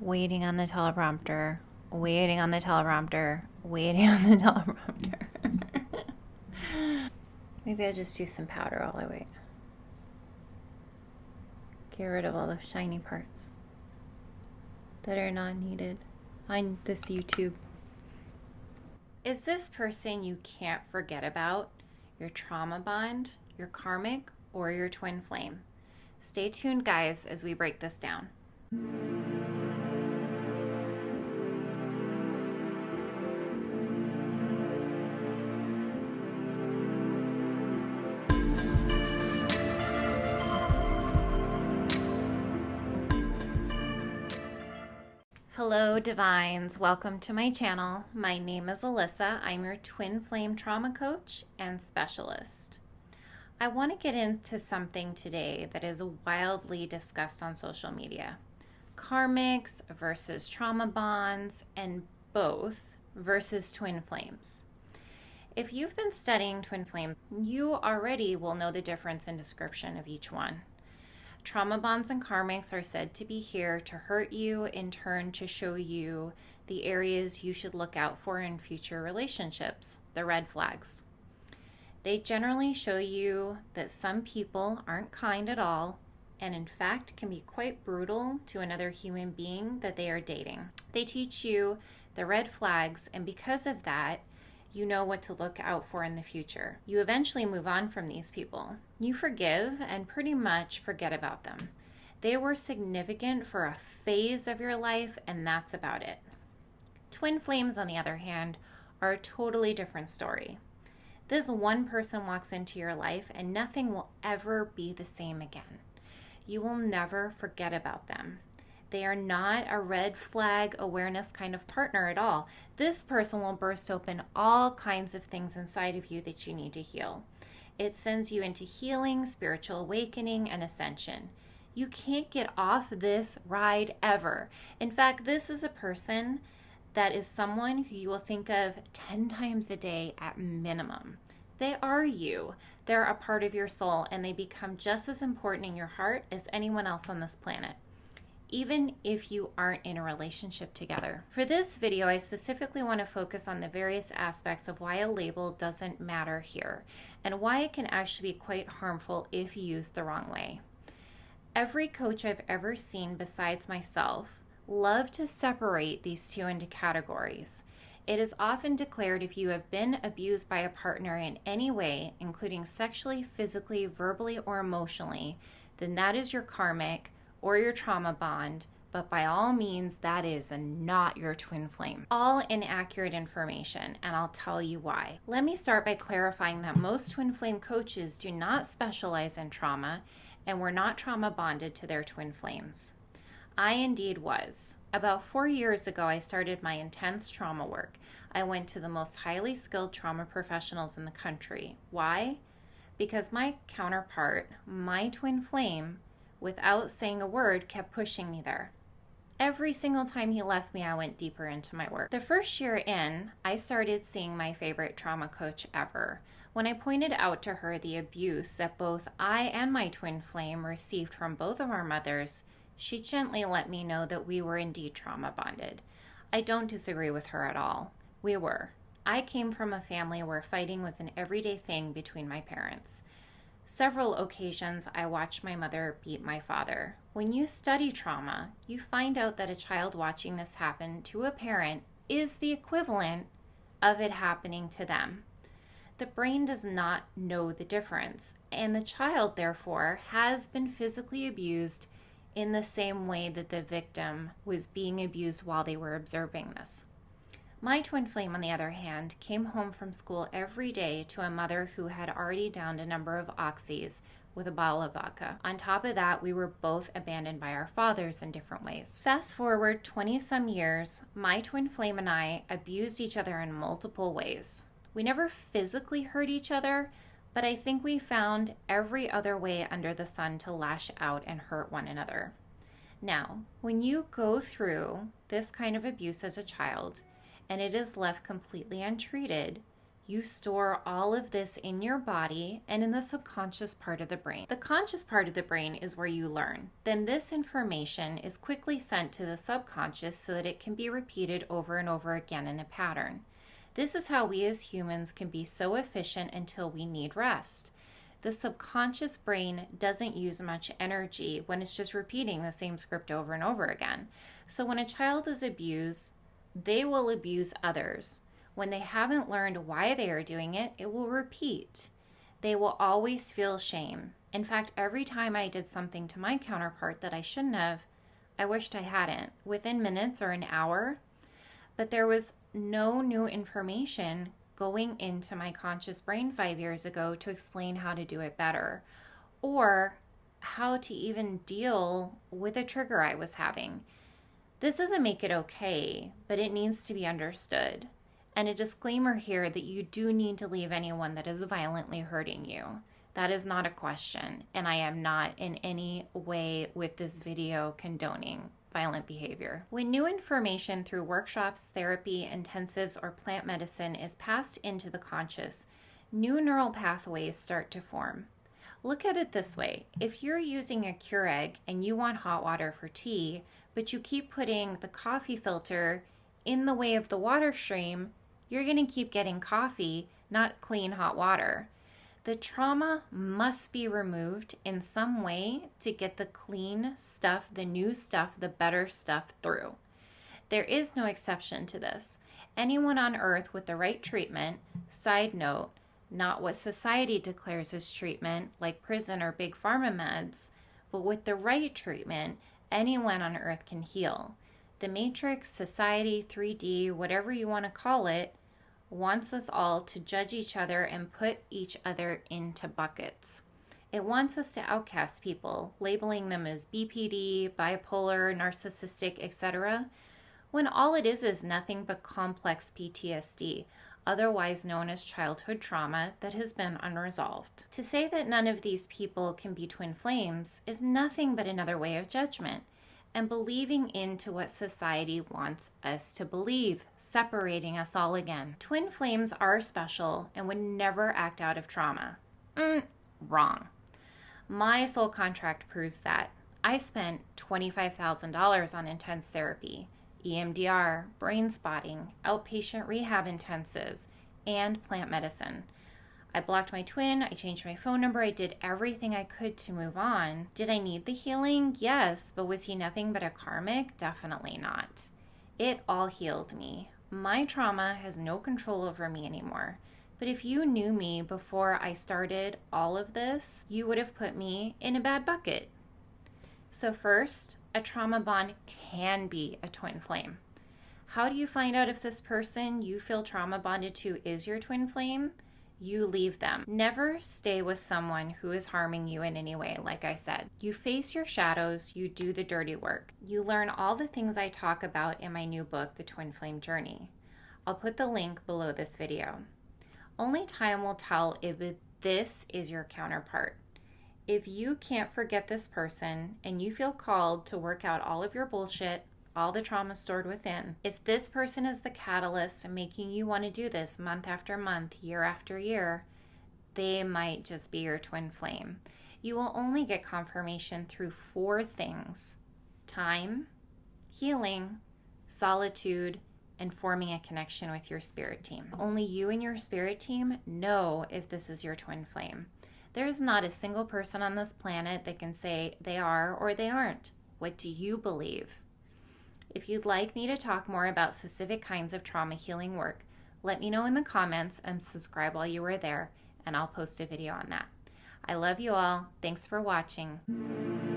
waiting on the teleprompter, waiting on the teleprompter, waiting on the teleprompter. Maybe I'll just do some powder while I wait. Get rid of all the shiny parts that are not needed on this YouTube. Is this person you can't forget about your trauma bond, your karmic, or your twin flame? Stay tuned, guys, as we break this down. Hello, Divines. Welcome to my channel. My name is Alyssa. I'm your twin flame trauma coach and specialist. I want to get into something today that is wildly discussed on social media. Karmics versus trauma bonds, and both versus twin flames. If you've been studying twin flames, you already will know the difference in description of each one. Trauma bonds and karmics are said to be here to hurt you, in turn to show you the areas you should look out for in future relationships, the red flags. They generally show you that some people aren't kind at all, and in fact can be quite brutal to another human being that they are dating. They teach you the red flags, and because of that, you know what to look out for in the future. You eventually move on from these people. You forgive and pretty much forget about them. They were significant for a phase of your life, and that's about it. Twin flames, on the other hand, are a totally different story. This one person walks into your life and nothing will ever be the same again. You will never forget about them. They are not a red flag awareness kind of partner at all. This person will burst open all kinds of things inside of you that you need to heal. It sends you into healing, spiritual awakening, and ascension. You can't get off this ride ever. In fact, this is a person that is someone who you will think of 10 times a day at minimum. They are you. They're a part of your soul, and they become just as important in your heart as anyone else on this planet, even if you aren't in a relationship together. For this video, I specifically want to focus on the various aspects of why a label doesn't matter here, and why it can actually be quite harmful if used the wrong way. Every coach I've ever seen besides myself love to separate these two into categories. It is often declared if you have been abused by a partner in any way, including sexually, physically, verbally, or emotionally, then that is your karmic or your trauma bond, but by all means, that is not your twin flame. All inaccurate information, and I'll tell you why. Let me start by clarifying that most twin flame coaches do not specialize in trauma, and were not trauma bonded to their twin flames. I indeed was. About 4 years ago, I started my intense trauma work. I went to the most highly skilled trauma professionals in the country. Why? Because my counterpart, my twin flame, without saying a word, kept pushing me there. Every single time he left me, I went deeper into my work. The first year in, I started seeing my favorite trauma coach ever. When I pointed out to her the abuse that both I and my twin flame received from both of our mothers, she gently let me know that we were indeed trauma bonded. I don't disagree with her at all. We were. I came from a family where fighting was an everyday thing between my parents. Several occasions I watched my mother beat my father. When you study trauma, you find out that a child watching this happen to a parent is the equivalent of it happening to them. The brain does not know the difference, and the child, therefore, has been physically abused in the same way that the victim was being abused while they were observing this. My twin flame, on the other hand, came home from school every day to a mother who had already downed a number of oxys with a bottle of vodka. On top of that, we were both abandoned by our fathers in different ways. Fast forward 20-some years, my twin flame and I abused each other in multiple ways. We never physically hurt each other, but I think we found every other way under the sun to lash out and hurt one another. Now, when you go through this kind of abuse as a child, and it is left completely untreated, You store all of this in your body and in the subconscious part of the brain. The conscious part of the brain is where you learn. Then this information is quickly sent to the subconscious so that it can be repeated over and over again in a pattern. This is how we as humans can be so efficient until we need rest. The subconscious brain doesn't use much energy when it's just repeating the same script over and over again. So when a child is abused, they will abuse others. When they haven't learned why they are doing it, it will repeat. They will always feel shame. In fact, every time I did something to my counterpart that I shouldn't have, I wished I hadn't, within minutes or an hour. But there was no new information going into my conscious brain 5 years ago to explain how to do it better, or how to even deal with a trigger I was having. This doesn't make it okay, but it needs to be understood. And a disclaimer here that you do need to leave anyone that is violently hurting you. That is not a question, and I am not in any way with this video condoning violent behavior. When new information through workshops, therapy, intensives, or plant medicine is passed into the conscious, new neural pathways start to form. Look at it this way. If you're using a Keurig and you want hot water for tea, but you keep putting the coffee filter in the way of the water stream, you're going to keep getting coffee, not clean hot water. The trauma must be removed in some way to get the clean stuff, the new stuff, the better stuff through. There is no exception to this. Anyone on earth with the right treatment, side note, not what society declares as treatment, like prison or big pharma meds, but with the right treatment, anyone on earth can heal. The Matrix, society, 3D, whatever you want to call it, wants us all to judge each other and put each other into buckets. It wants us to outcast people, labeling them as BPD, bipolar, narcissistic, etc., when all it is nothing but complex PTSD, otherwise known as childhood trauma that has been unresolved. To say that none of these people can be twin flames is nothing but another way of judgment and believing into what society wants us to believe, separating us all again. Twin flames are special and would never act out of trauma. Wrong. My soul contract proves that. I spent $25,000 on intense therapy, EMDR, brain spotting, outpatient rehab intensives, and plant medicine. I blocked my twin, I changed my phone number, I did everything I could to move on. Did I need the healing? Yes, but was he nothing but a karmic? Definitely not. It all healed me. My trauma has no control over me anymore. But if you knew me before I started all of this, you would have put me in a bad bucket. So first, a trauma bond can be a twin flame. How do you find out if this person you feel trauma bonded to is your twin flame? You leave them. Never stay with someone who is harming you in any way, like I said. You face your shadows, you do the dirty work. You learn all the things I talk about in my new book, The Twin Flame Journey. I'll put the link below this video. Only time will tell if this is your counterpart. If you can't forget this person and you feel called to work out all of your bullshit, all the trauma stored within, if this person is the catalyst making you want to do this month after month, year after year, they might just be your twin flame. You will only get confirmation through 4 things: time, healing, solitude, and forming a connection with your spirit team. Only you and your spirit team know if this is your twin flame. There is not a single person on this planet that can say they are or they aren't. What do you believe? If you'd like me to talk more about specific kinds of trauma healing work, let me know in the comments and subscribe while you are there, and I'll post a video on that. I love you all. Thanks for watching.